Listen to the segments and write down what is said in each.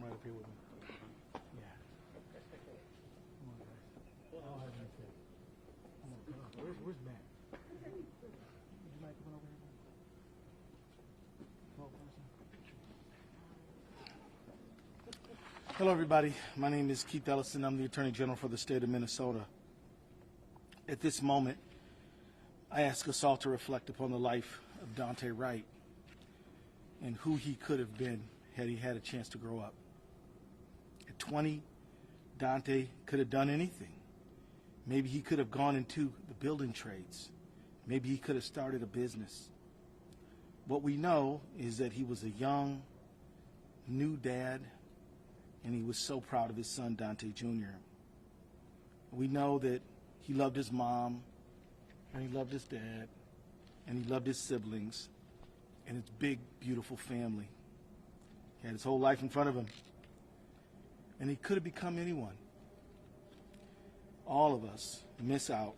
right up here with me. Yeah. Come on, guys. I'll have you take. Come on, come on. Where's Matt? Would you mind coming over here? Hello, everybody. My name is Keith Ellison. I'm the Attorney General for the state of Minnesota. At this moment, I ask us all to reflect upon the life of Daunte Wright and who he could have been had he had a chance to grow up. At 20, Daunte could have done anything. Maybe he could have gone into the building trades. Maybe he could have started a business. What we know is that he was a young, new dad, and he was so proud of his son, Daunte Jr. We know that he loved his mom, and he loved his dad, and he loved his siblings, and his big, beautiful family. He had his whole life in front of him, and he could have become anyone. All of us miss out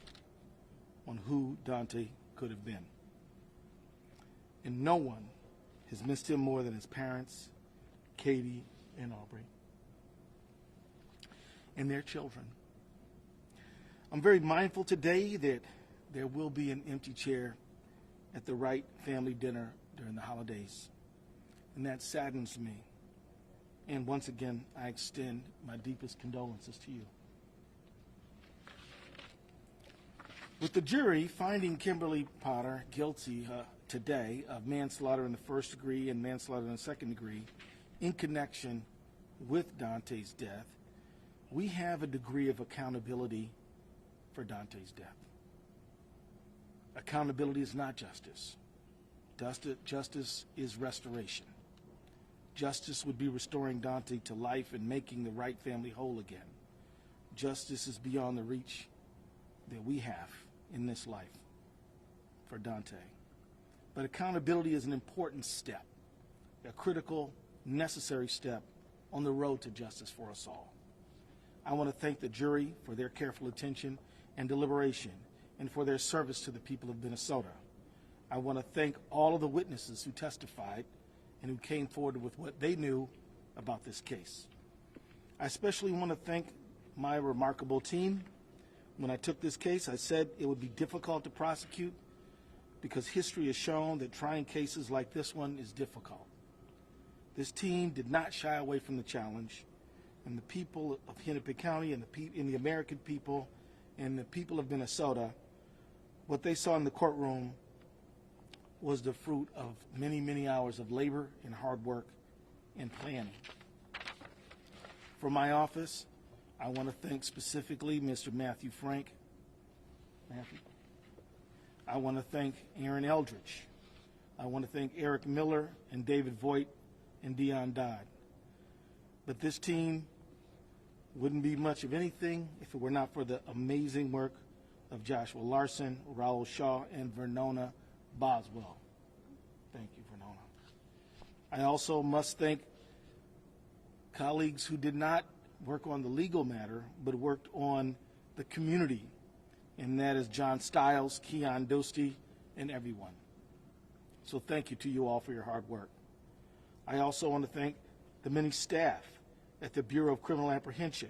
on who Daunte could have been. And no one has missed him more than his parents, Katie and Aubrey, and their children. I'm very mindful today that there will be an empty chair at the Wright family dinner during the holidays, and that saddens me. And once again, I extend my deepest condolences to you. With the jury finding Kimberly Potter guilty today of manslaughter in the first degree and manslaughter in the second degree in connection with Daunte's death, we have a degree of accountability for Daunte's death. Accountability is not justice. Justice is restoration. Justice would be restoring Daunte to life and making the Wright family whole again. Justice is beyond the reach that we have in this life for Daunte. But accountability is an important step, a critical, necessary step on the road to justice for us all. I want to thank the jury for their careful attention and deliberation and for their service to the people of Minnesota. I want to thank all of the witnesses who testified and who came forward with what they knew about this case. I especially want to thank my remarkable team. When I took this case, I said it would be difficult to prosecute because history has shown that trying cases like this one is difficult. This team did not shy away from the challenge, and the people of Hennepin County and the American people and the people of Minnesota, what they saw in the courtroom was the fruit of many, many hours of labor and hard work and planning. For my office, I want to thank specifically Mr. Matthew Frank. I want to thank Aaron Eldridge. I want to thank Eric Miller and David Voigt and Dion Dodd. But this team wouldn't be much of anything if it were not for the amazing work of Joshua Larson, Raul Shaw, and Vernona Boswell. Thank you, Vernona. I also must thank colleagues who did not work on the legal matter, but worked on the community, and that is John Stiles, Keon Dostey, and everyone. So thank you to you all for your hard work. I also want to thank the many staff at the Bureau of Criminal Apprehension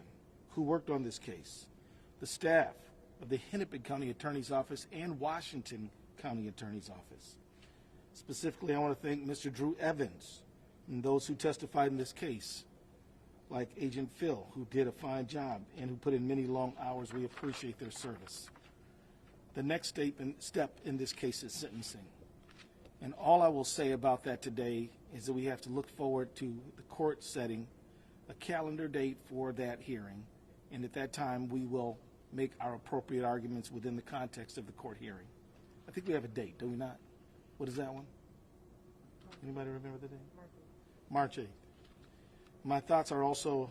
who worked on this case, the staff of the Hennepin County Attorney's Office and Washington County Attorney's Office. Specifically, I want to thank Mr. Drew Evans and those who testified in this case, like Agent Phil, who did a fine job and who put in many long hours. We appreciate their service. The next step in this case is sentencing. And all I will say about that today is that we have to look forward to the court setting a calendar date for that hearing, and at that time we will make our appropriate arguments within the context of the court hearing. I think we have a date, do we not? What is that one? Anybody remember the date? March 8th. My thoughts are also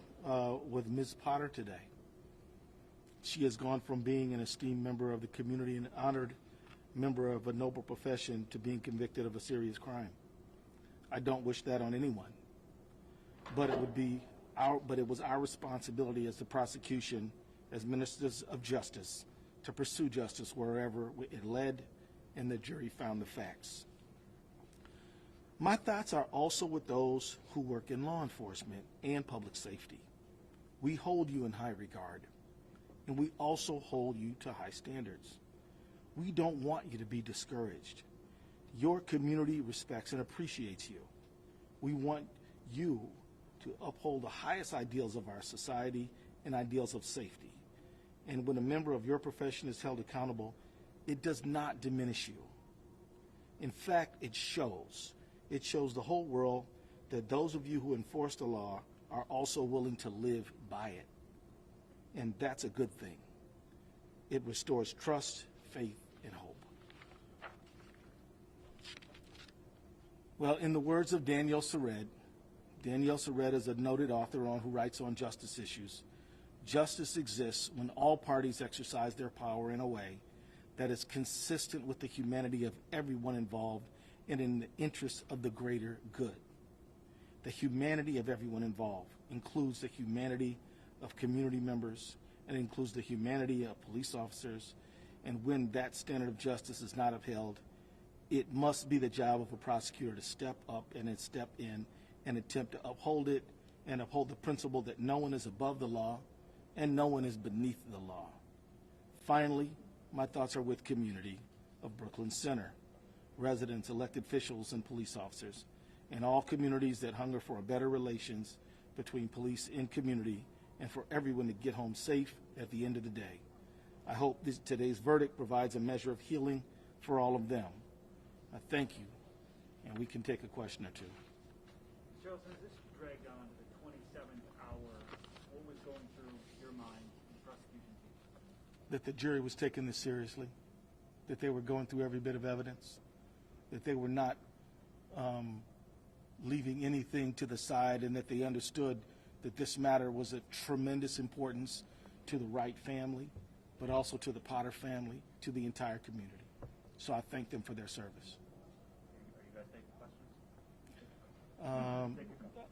with Ms. Potter today. She has gone from being an esteemed member of the community and honored member of a noble profession to being convicted of a serious crime. I don't wish that on anyone, but it was our responsibility as the prosecution, as ministers of justice, to pursue justice wherever it led and the jury found the facts. My thoughts are also with those who work in law enforcement and public safety. We hold you in high regard, and we also hold you to high standards. We don't want you to be discouraged. Your community respects and appreciates you. We want you to uphold the highest ideals of our society and ideals of safety. And when a member of your profession is held accountable, it does not diminish you. In fact, it shows. It shows the whole world that those of you who enforce the law are also willing to live by it. And that's a good thing. It restores trust, faith, and hope. Well, in the words of Danielle Surratt is a noted author who writes on justice issues. Justice exists when all parties exercise their power in a way that is consistent with the humanity of everyone involved and in the interest of the greater good. The humanity of everyone involved includes the humanity of community members and includes the humanity of police officers. And when that standard of justice is not upheld, it must be the job of a prosecutor to step up and then step in and attempt to uphold it and uphold the principle that no one is above the law and no one is beneath the law. Finally, my thoughts are with community of Brooklyn Center, residents, elected officials, and police officers, and all communities that hunger for better relations between police and community and for everyone to get home safe at the end of the day. I hope today's verdict provides a measure of healing for all of them. I thank you, and we can take a question or two. Mr. Ellison, as this dragged on to the 27th hour, what was going through your mind and the prosecution team? That the jury was taking this seriously, that they were going through every bit of evidence, that they were not leaving anything to the side, and that they understood that this matter was of tremendous importance to the Wright family, but also to the Potter family, to the entire community. So I thank them for their service. Are you guys taking questions?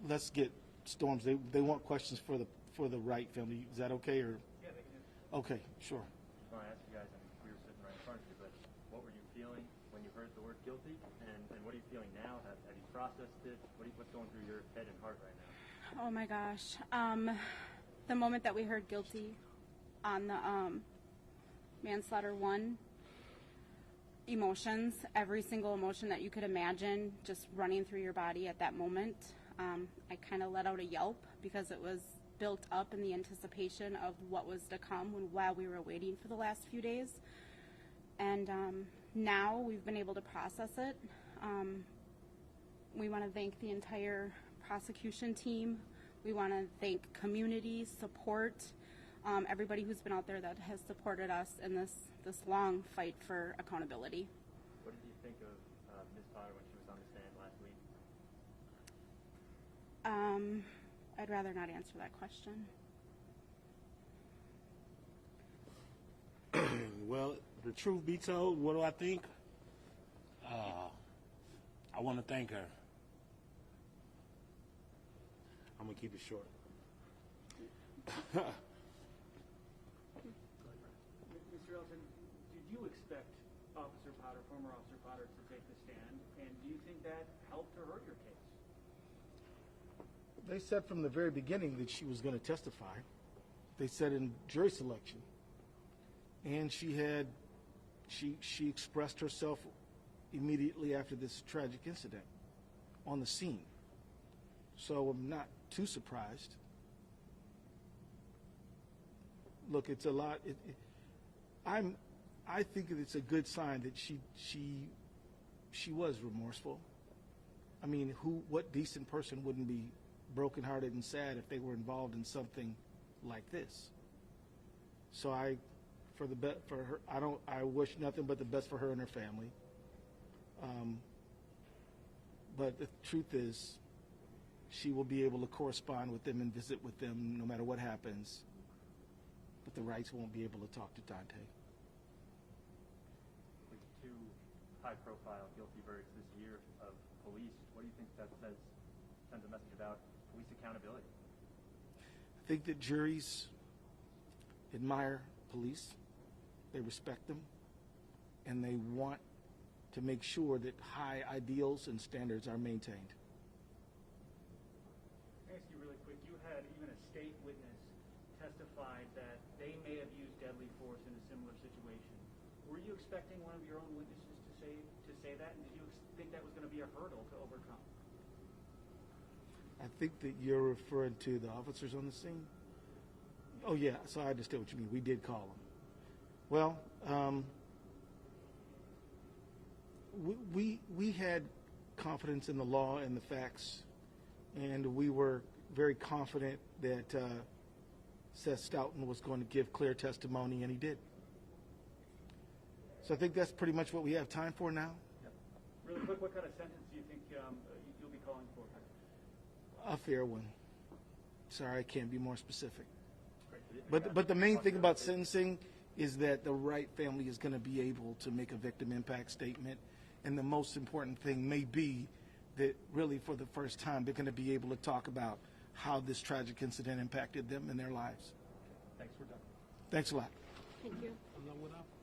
Let's get Storms. They want questions for the Wright family. Is that okay? Or Yeah, they can do. Okay, sure. I want to ask you guys, we were sitting right in front of you, but what were you feeling when you heard the word guilty, and what are you feeling now? Have you processed it? What's going through your head and heart right now? Oh my gosh. The moment that we heard guilty on the manslaughter 1, emotions, every single emotion that you could imagine just running through your body at that moment. I kind of let out a yelp because it was built up in the anticipation of what was to come while we were waiting for the last few days. And now we've been able to process it. We want to thank the entire prosecution team. We want to thank community support, everybody who's been out there that has supported us in this long fight for accountability. What did you think of Ms. Potter when she was on the stand last week? I'd rather not answer that question. Well, the truth be told, what do I think? I want to thank her. I'm going to keep it short. Mr. Ellison, did you expect Officer Potter, former Officer Potter, to take the stand, and do you think that helped or hurt your case? They said from the very beginning that she was going to testify. They said in jury selection. And she expressed herself immediately after this tragic incident on the scene. So I'm not too surprised. Look, it's a lot. I think that it's a good sign that she was remorseful. I mean, what decent person wouldn't be brokenhearted and sad if they were involved in something like this? So I wish nothing but the best for her and her family. But the truth is, she will be able to correspond with them and visit with them no matter what happens. But the Wrights won't be able to talk to Daunte. With two high-profile guilty verdicts this year of police, what do you think that sends a message about police accountability? I think that juries admire police, they respect them, and they want to make sure that high ideals and standards are maintained. I'll ask you really quick, you had even a state witness testified that they may have used deadly force in a similar situation. Were you expecting one of your own witnesses to say that, and did you think that was going to be a hurdle to overcome? I think that you're referring to the officers on the scene. Oh yeah, so I understand what you mean. We did call them. Well, we had confidence in the law and the facts, and we were very confident that Seth Stoughton was going to give clear testimony, and he did. So I think that's pretty much what we have time for now. Yep. Really quick, what kind of sentence do you think you'll be calling for? A fair one. Sorry, I can't be more specific. But the main thing about sentencing is that the Wright family is going to be able to make a victim impact statement, and the most important thing may be that really for the first time they're going to be able to talk about how this tragic incident impacted them and their lives. Thanks, we're done. Thanks a lot. Thank you. I'm not what I-